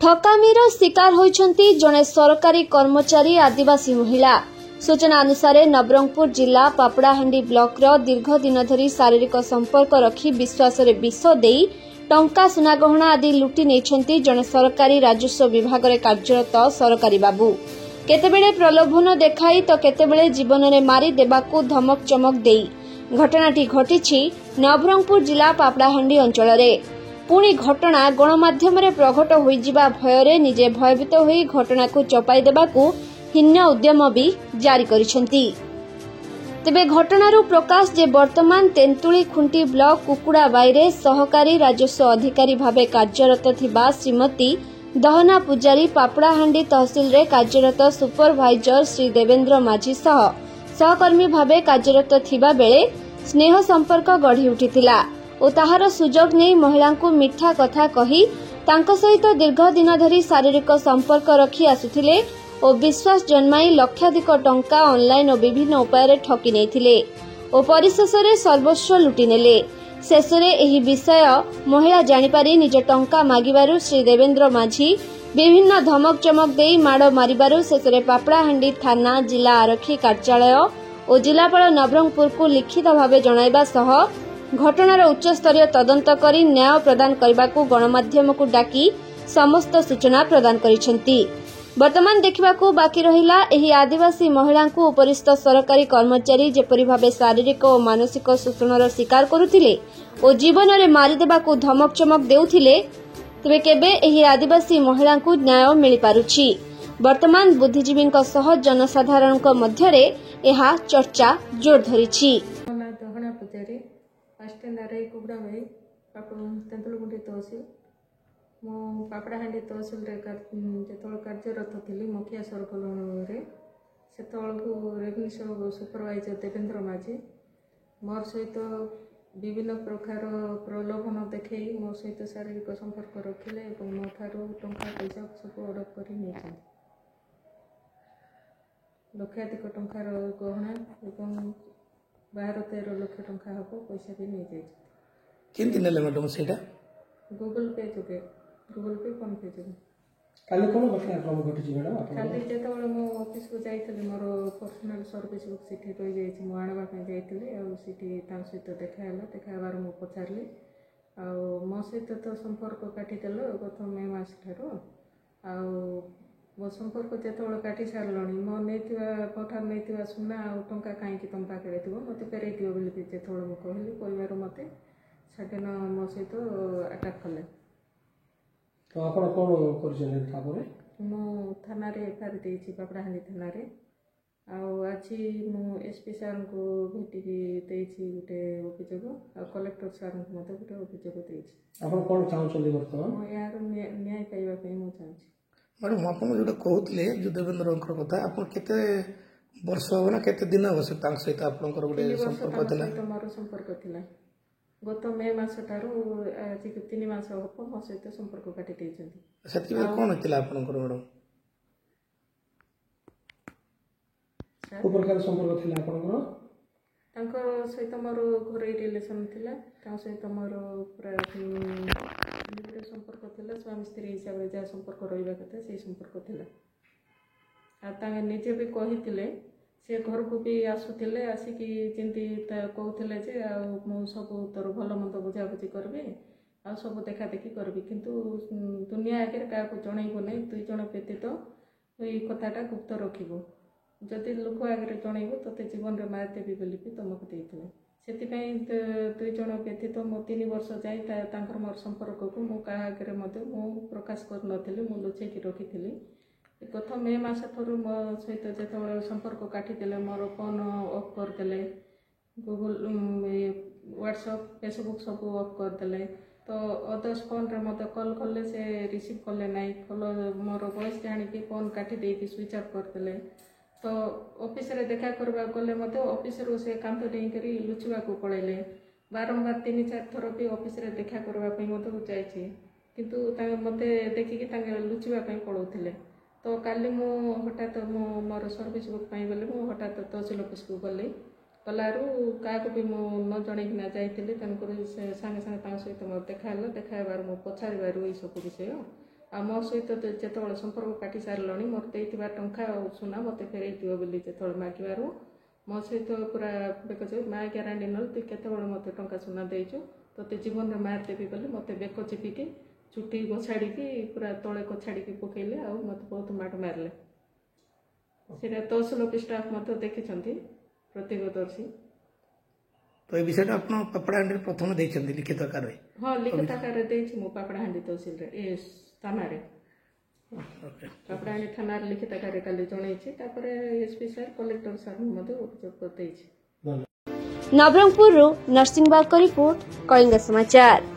ठकामीर शिकार होइछन्ती जणे सरकारी कर्मचारी आदिवासी महिला। सूचना अनुसार नवरंगपुर जिला पापड़ाहांडी ब्लॉक दीर्घ दिन धरी शारीरिक संपर्क रखी विश्वास विष देई टंका सुनागहना आदि लुटि नेइछन्ती जणे सरकारी राजस्व विभाग रे कार्यरत सरकारी बाबू। केतेबेले प्रलोभन देखाई तो केतेबेले जीवन में मारी देबाकू धमक चमक देई घटनाटी घटिछि नवरंगपुर जिला पापड़ाहांडी अंचल रे। पुणी घटना गणमाध्यम प्रकट होइजिबा भୟରେ निजे भयभीत होई घटना को चपाई देबाकू हिन्न उद्यम भी जारी करिसेंती। तेबे घटनारू प्रकाश जे वर्तमान तेंतुली खुंटी ब्लॉक कुकुड़ाबाईरे सहकारी राजस्व अधिकारी भावे कार्यरत थिबा श्रीमती दहना पुजारी पापड़ाहांडी तहसिल रे कार्यरत सुपरभाइजर श्री देवेंद्र माझी सह सहकर्मी भावे कार्यरत थिबा बेले स्नेह संपर्क गढ़ी उठिथिला और ताहार सुजोग नहीं महिला को मिठा कथा कही तांको सहित दीर्घ दिन धरी शारीरिक संपर्क रखी आसुथिले और विश्वास जन्माई लक्षाधिक टंका ऑनलाइन और विभिन्न उपाय ठकी नेथिले और परिशेष रे सर्वस्व लुटि नेले। शेष रे एही विषय महिला जानिपारी निज टंका मागिबारु श्री देवेंद्र माझी विभिन्न धमक चमक देई माड़ मारिबारु शेष रे पापड़ाहांडी थाना जिला आरक्षी कार्यालय और जिलापाल नवरंगपुर को लिखित भावे जणाइबा सह घटनार उच्चस्तरीय तदंत करी न्याय प्रदान करबाकू गणमाध्यम को डाकी समस्त सूचना प्रदान करिसेंती। वर्तमान देखिबाकू बाकी रहिला एही आदिवासी महिला को उपरिस्थ सरकारी कर्मचारी जेपरि भावे शारीरिक और मानसिक शोषणर शिकार करुथिले और जीवन में मारी देबाकू धमक चमक देउथिले तेबे केबे एही आदिवासी महिला को न्याय मिली पारुछि। वर्तमान बुद्धिजीवी सह जनसाधारण मध्य रे एहा चर्चा जोर धरिछि। तेंतुलगुंडी तहसिल मो पापड़ाहांडी तहसिल जो कार्यरत थी मुखिया सर्कल से रेवेन्यू सुपरवाइजर देवेंद्र माझी मोर सहित विभिन्न प्रकार प्रलोभन देखई मो सहित शारीरिक संपर्क रखिले मो ठारू टंका पैसा सब अडप कर लक्षाधिक टंकार गहना और 12-13 लाख टंका हम पैसा भी नहीं जाए। केंति नेले मैडम सेटा गूगल पे जोगे गूगल पे फोन पे जोगे काली कोन घटनाक्रम घटिछि मैडम काली जेतबेले मो ऑफिस को जाइतले मोर पर्सनल सर्विस बुक सिटी रहि जाइछि मो आनबा पे जाइतले आ सिटी ता सहित देखाबार मो पचारली आ मो सहित तो संपर्क काटी देलो गत मे मास ठारो आ मो संपर्क जेतबेले काटी सारलणी मो नेतिवा पठार नेतिवा सुना आ टंका काई कि तुम पाके थिबो मते फेरै दियो बोली जेतबेले मो कहली परिवार मते सेदिन मो सहित अटैक कले तो आपण कोन करछन तापरे मो थाना रे एफआईआर देछि पापड़ाहांडी थाना रे आ आछि मो एसपी सर को भेटी देछि गुटे अभियोग आ कलेक्टर सर को मते गुटे अभियोग देछि। आपण कोन चाहछन वर्तमान मो यार न्याय पाइबा पे मो चाहछि। मैडम आपण जोटा कहउतले जो देवेंद्र कथा आपण केते वर्ष हो ना केते दिन हो से तांग सहित आपनकर गुटे संपर्क थिला तो मोर संपर्क थिला गत मे मास ठारू आज 3 मास हो मो सहित संपर्क काटी देछन्ती। सेति कोन थिला आपनकर मैडम को प्रकार संपर्क थिला आपनकर तांकर सहित मोर घरे रिलेशन थिला ता सहित मोर पूरा संपर्क थिला स्वामी स्त्री हिसाब रे जा संपर्क रहिबा कथा से संपर्क थिला आ तांगे निजे भी कहिथिले से घर को भी आसुथिले आसिकी जेंती कहूथिले जे आ मो सब तोर भल मंद बुझा बुझी करबे आ सब देखा देखी करबी किंतु दुनिया आगे का जनइबो नै 2 जण व्यतीत एई कथाटा गुप्त रखिबो जदि लोक आगे जनइबो तते जीवन रे मार देबी बोली भी तुमको देइथिले सेति पई 2 जण व्यतीत मो 3 वर्ष जाई तांकर मोर संपर्क को मो का आगे मते मो प्रकाश कर नथिले मो लुचै की रखिथिली गत मे मास थरु मो सहित जेतबेले संपर्क काटी देले मोर फोन ऑफ कर देले गूगल व्हाट्सएप फेसबुक सब ऑफ कर देले तो अदर्स फोन रे मते कॉल करले से रिसीव करले नाही कॉल मोर वॉइस जानि कि फोन काटी दे कि स्विच ऑफ कर देले तो ऑफिस रे देखा करबा गले मते ऑफिस रो से कांत देई करी लुचवा को पळेले बारंबार 3-4 थर भी ऑफिस रे देखा करबा पई मते जायछि किंतु तांगे मते देखि कि तांगे लुचवा पई पळौथिले तो काली मु हठात मोर सर्विस बुक पाई बोले मु हठात तहसील ऑफिस को गली गलारू क्या भी मु न जनईकिना जाइली तेणुक सागे सागे सहित मोर देखा देखाबार मो पचार ये सब विषय ଆଉ ମୋ ସହିତ ଯେତେବେଳେ ସମ୍ପର୍କ କାଟି ସାରିଲଣି ମୋର ଦେଇଥିବା ଟଙ୍କା ଆଉ ସୁନା ମୋତେ ଫେରେଇ ଦିଅ ବୋଲି ଯେତେବେଳେ ମାଗିବାରୁ ମୋ ସହିତ ପୁରା କହୁଛି ମା ଗ୍ୟାରେଣ୍ଟି ନହେଲେ ତୁ କେତେବେଳେ ମୋତେ ଟଙ୍କା ସୁନା ଦେଇଛୁ ତୋତେ ଜୀବନରେ ମାରିଦେବି ବୋଲି ମୋତେ ବେକ ଚିପିକି ଚୁଟି ଗୋଛାଡ଼ିକି ପୁରା ତଳେ ଗୋଛାଡ଼ିକି ପକେଇଲେ ଆଉ ମୋତେ ବହୁତ ମାଡ଼ ମାରିଲେ। ସେଇଟା ତହସିଲ ଅଫିସ ଷ୍ଟାଫ୍ ମଧ୍ୟ ଦେଖିଛନ୍ତି ପ୍ରତ୍ୟକ୍ଷଦର୍ଶୀ। ତ ଏ ବିଷୟଟା ଆପଣ ପାପଡ଼ାହାଣ୍ଡିରେ ପ୍ରଥମେ ଦେଇଛନ୍ତି ଲିଖିତ ଆକାରରେ? ହଁ ଲିଖିତ ଆକାରରେ ଦେଇଛି ମୁଁ ପାପଡ଼ାହାଣ୍ଡି ତହସିଲରେ ଏ ଥାନାରେ ପାପଡ଼ାହାଣ୍ଡି ଥାନାରେ ଲିଖିତ ଆକାରରେ କାଲି ଜଣେଇଛି। ତାପରେ ଏସ୍ପି ସାର୍ କଲେକ୍ଟର ସାର୍ଙ୍କୁ ମଧ୍ୟ ଅଭିଯୋଗ ଦେଇଛି। ନବରଙ୍ଗପୁରରୁ ନରସିଂହ ବାଗଙ୍କ ରିପୋର୍ଟ, କଳିଙ୍ଗ ସମାଚାର।